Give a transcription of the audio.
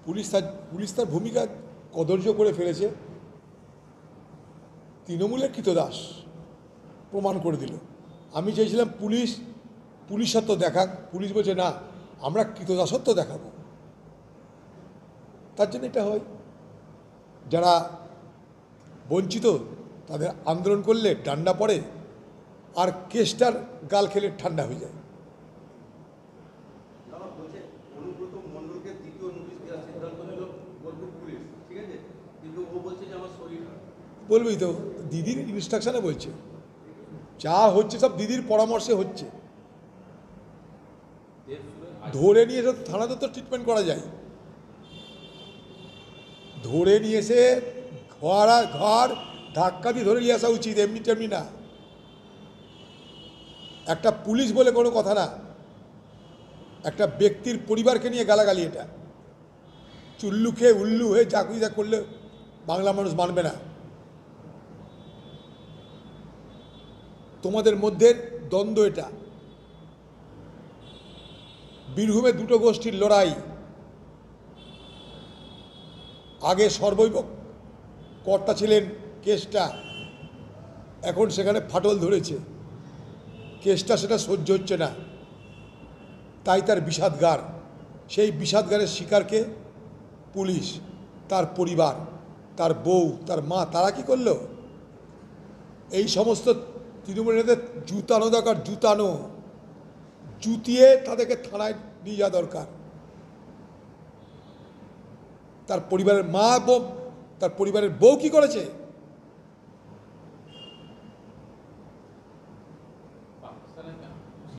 Police তার ভূমিকা কদর্য করে ফেলেছে। তৃণমূলের কৃতদাস প্রমাণ করে দিল। আমি চেয়েছিলাম পুলিশত্ব দেখাক, পুলিশ বলছে না, আমরা কৃতদাসত্ব দেখাবো। তার জন্য এটা হয়, যারা বঞ্চিত তাদের আন্দোলন করলে ডান্ডা পড়ে, আর কেসটার গাল খেলে ঠান্ডা হয়ে যায়। বলবি তো, দিদির ইনস্ট্রাকশনে বলছে, যা হচ্ছে সব দিদির পরামর্শে হচ্ছে। ধরে নিয়ে এসে থানাতে তো ট্রিটমেন্ট করা যায়, ধরে নিয়ে এসে ঘর ধাক্কা দিয়ে ধরে নিয়ে আসা উচিত, এমনি তেমনি না। একটা পুলিশ বলে কোনো কথা না, একটা ব্যক্তির পরিবারকে নিয়ে গালাগালি। এটা চুল্লু খেয়ে উল্লু হয়ে চাকরি যা করলে বাংলা মানুষ মানবে না। তোমাদের মধ্যে দ্বন্দ্ব, এটা বীরভূমে দুটো গোষ্ঠীর লড়াই। আগে সর্বৈব কর্তা ছিলেন কেসটা, এখন সেখানে ফাটল ধরেছে কেসটা, সেটা সহ্য হচ্ছে না, তাই তার বিষাদগার। সেই বিষাদগারের শিকারকে পুলিশ, তার পরিবার, তার বউ, তার মা, তারা কি করলো? এই সমস্ত তৃণমূল নেতাদের জুতানো দরকার, জুতিয়ে তাদেরকে থানায় নিয়ে যাওয়া দরকার। তার পরিবারের মা, তার পরিবারের বউ কি করেছে?